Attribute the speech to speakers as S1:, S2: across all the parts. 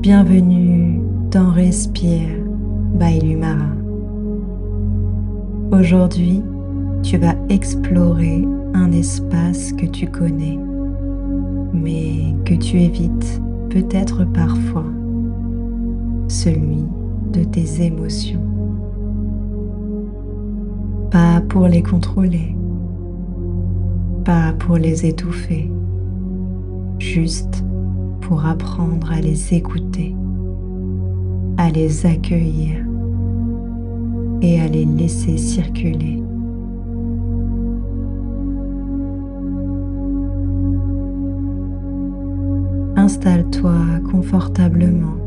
S1: Bienvenue dans Respire by Lumara. Aujourd'hui, tu vas explorer un espace que tu connais, mais que tu évites peut-être parfois, celui de tes émotions. Pas pour les contrôler, pas pour les étouffer, juste pour apprendre à les écouter, à les accueillir et à les laisser circuler. Installe-toi confortablement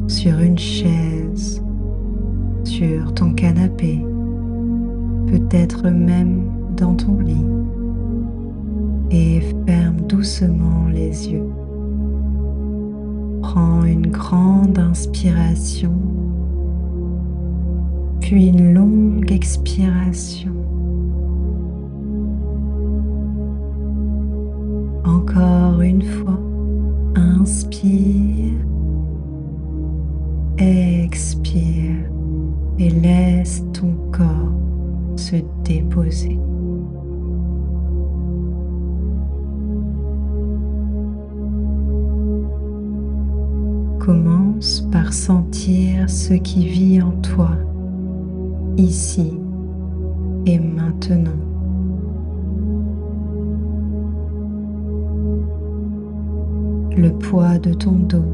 S1: sur une chaise, sur ton canapé, peut-être même dans ton lit, et ferme doucement les yeux. Prends une grande inspiration, puis une longue expiration. Encore une fois, inspire, expire et laisse ton corps se déposer. Commence par sentir ce qui vit en toi, ici et maintenant. Le poids de ton dos,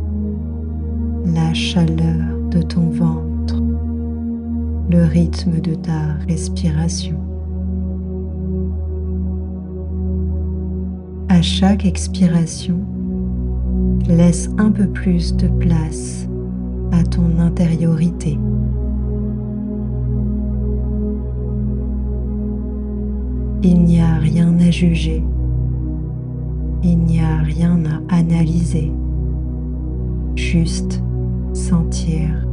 S1: la chaleur de ton ventre, le rythme de ta respiration. À chaque expiration, laisse un peu plus de place à ton intériorité. Il n'y a rien à juger, il n'y a rien à analyser, juste sentir.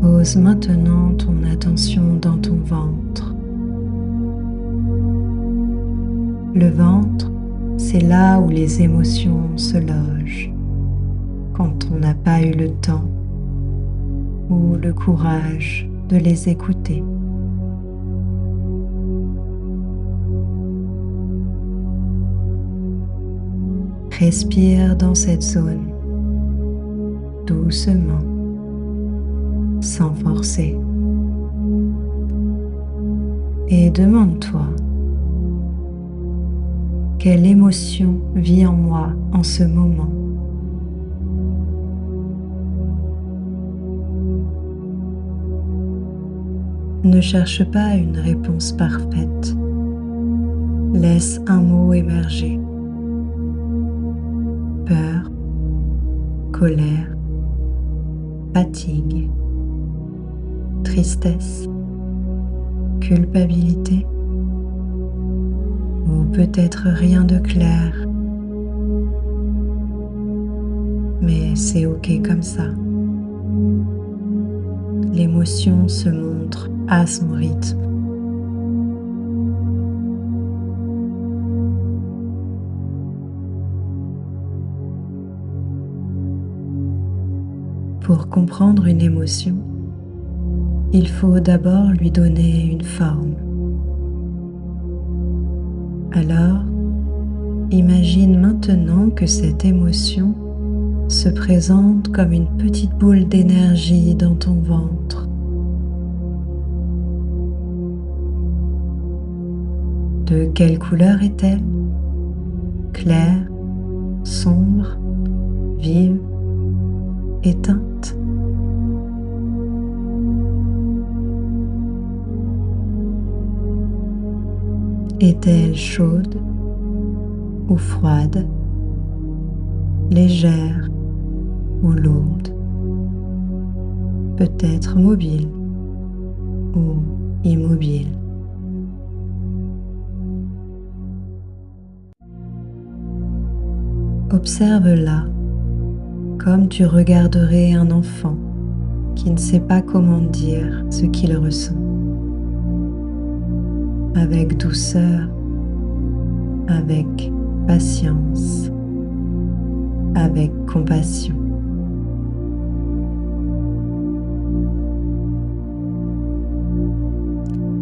S1: Pose maintenant ton attention dans ton ventre. Le ventre, c'est là où les émotions se logent, quand on n'a pas eu le temps ou le courage de les écouter. Respire dans cette zone, doucement, sans forcer. Et demande-toi, quelle émotion vit en moi en ce moment? Ne cherche pas une réponse parfaite. Laisse un mot émerger. Peur, colère, fatigue, tristesse, culpabilité, ou peut-être rien de clair. Mais c'est ok comme ça. L'émotion se montre à son rythme. Pour comprendre une émotion, il faut d'abord lui donner une forme. Alors, imagine maintenant que cette émotion se présente comme une petite boule d'énergie dans ton ventre. De quelle couleur est-elle? Claire, sombre, vive, éteinte? Est-elle chaude ou froide, légère ou lourde, peut-être mobile ou immobile? Observe-la comme tu regarderais un enfant qui ne sait pas comment dire ce qu'il ressent. avec douceur, avec patience, avec compassion.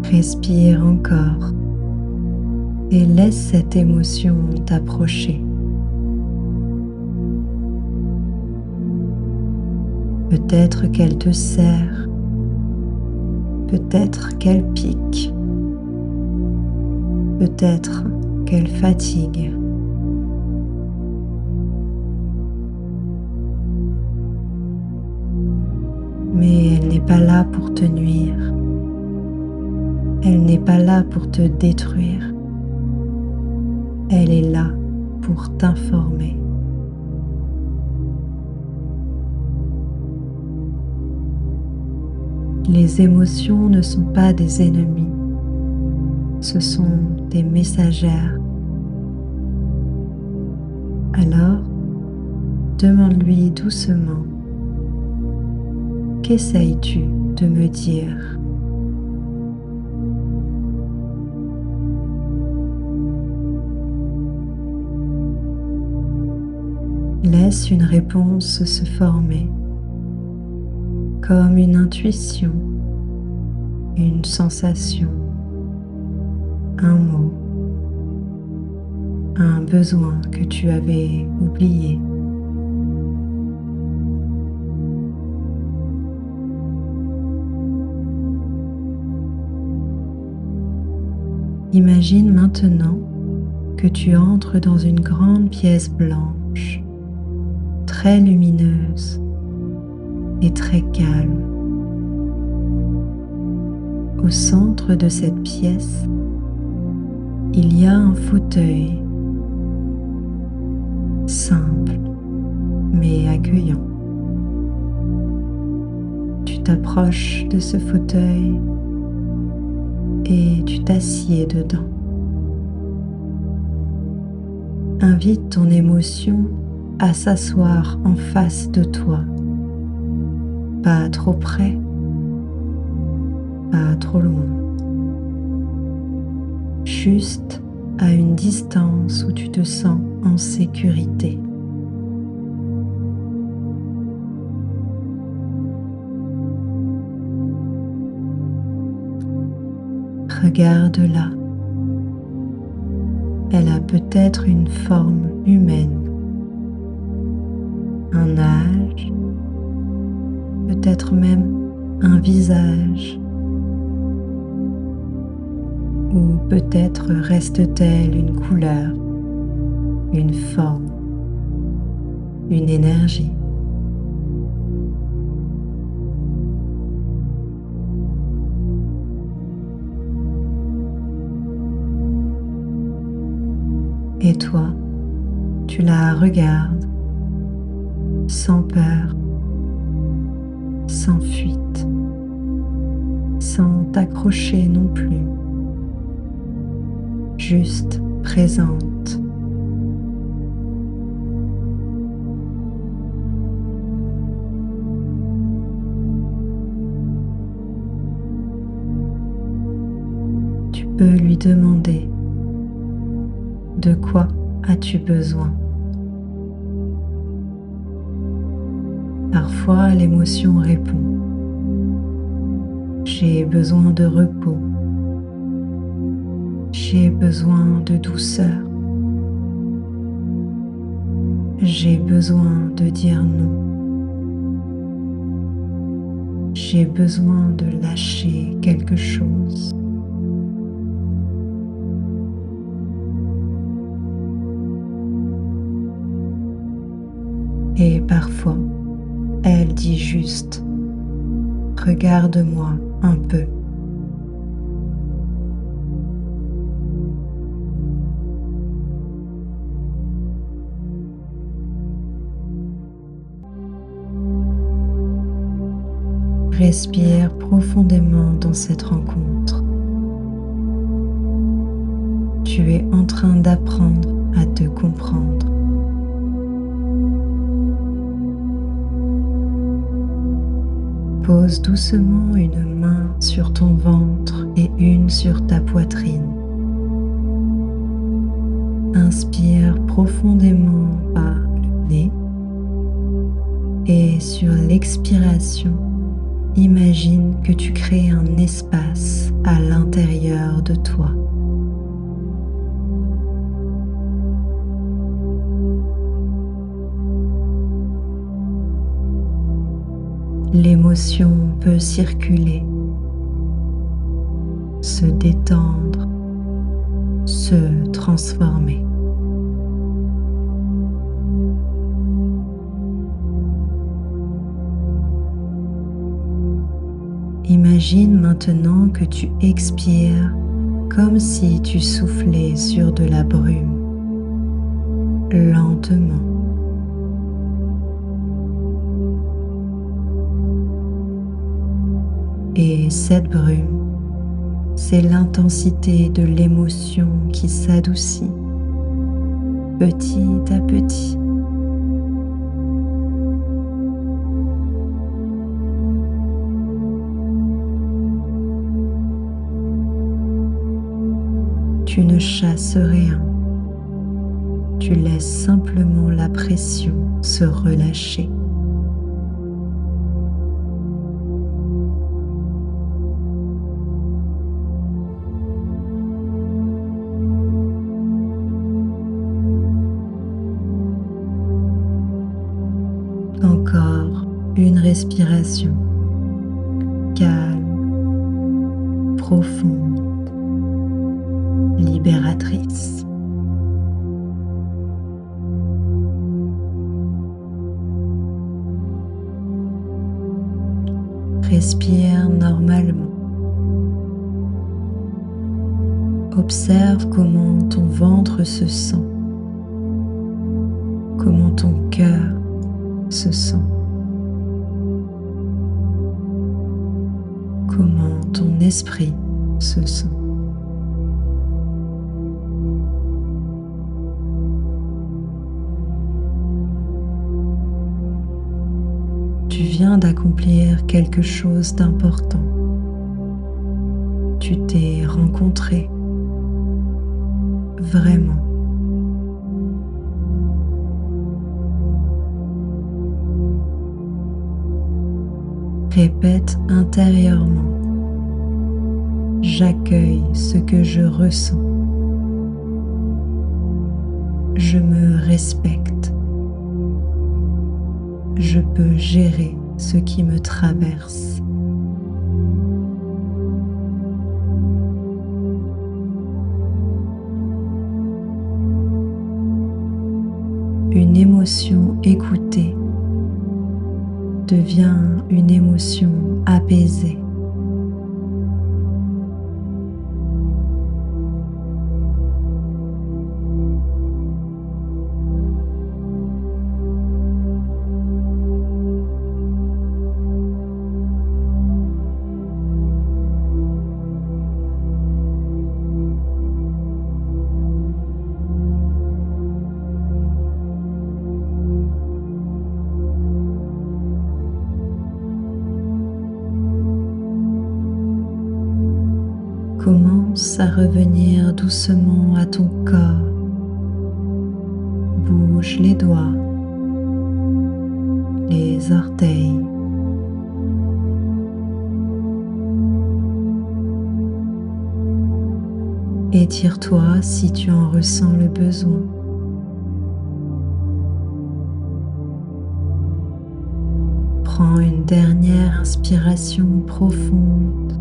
S1: Respire encore et laisse cette émotion t'approcher. Peut-être qu'elle te serre, peut-être qu'elle pique, peut-être qu'elle fatigue. Mais elle n'est pas là pour te nuire. Elle n'est pas là pour te détruire. Elle est là pour t'informer. Les émotions ne sont pas des ennemis, ce sont des messagères. Alors, demande-lui doucement: qu'essayes-tu de me dire ? Laisse une réponse se former, comme une intuition, une sensation, un mot, un besoin que tu avais oublié. Imagine maintenant que tu entres dans une grande pièce blanche, très lumineuse et très calme. Au centre de cette pièce, il y a un fauteuil simple mais accueillant. Tu t'approches de ce fauteuil et tu t'assieds dedans. Invite ton émotion à s'asseoir en face de toi, pas trop près, pas trop loin, juste à une distance où tu te sens en sécurité. Regarde-la. Elle a peut-être une forme humaine, un âge, peut-être même un visage, ou peut-être reste-t-elle une couleur, une forme, une énergie. Et toi, tu la regardes sans peur, sans fuite, sans t'accrocher non plus, juste présente. Tu peux lui demander: de quoi as-tu besoin? Parfois, l'émotion répond: j'ai besoin de repos, j'ai besoin de douceur, j'ai besoin de dire non, j'ai besoin de lâcher quelque chose. Et parfois, elle dit juste: regarde-moi un peu. Respire profondément dans cette rencontre. Tu es en train d'apprendre à te comprendre. Pose doucement une main sur ton ventre et une sur ta poitrine. Inspire profondément par le nez et sur l'expiration, imagine que tu crées un espace à l'intérieur de toi. L'émotion peut circuler, se détendre, se transformer. Imagine maintenant que tu expires comme si tu soufflais sur de la brume, lentement. Et cette brume, c'est l'intensité de l'émotion qui s'adoucit petit à petit. Tu ne chasses rien, tu laisses simplement la pression se relâcher. Encore une respiration calme, profonde, libératrice. Respire normalement. Observe comment ton ventre se sent, comment ton cœur se sent, comment ton esprit se sent. Tu viens d'accomplir quelque chose d'important. Tu t'es rencontré vraiment. Répète intérieurement: j'accueille ce que je ressens. Je me respecte. Je peux gérer ce qui me traverse. Une émotion écoutée devient une émotion apaisée. Commence à revenir doucement à ton corps. Bouge les doigts, les orteils. Étire-toi si tu en ressens le besoin. Prends une dernière inspiration profonde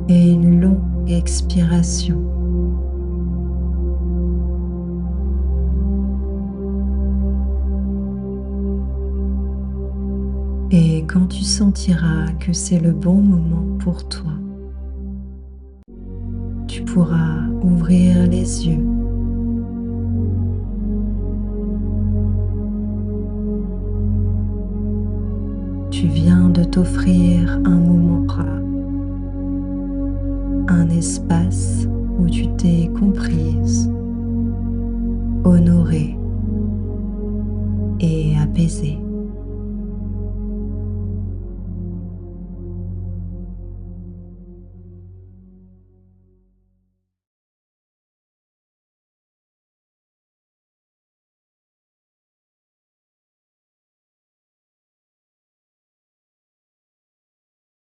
S1: et une longue expiration. Et quand tu sentiras que c'est le bon moment pour toi, tu pourras ouvrir les yeux. Tu viens de t'offrir un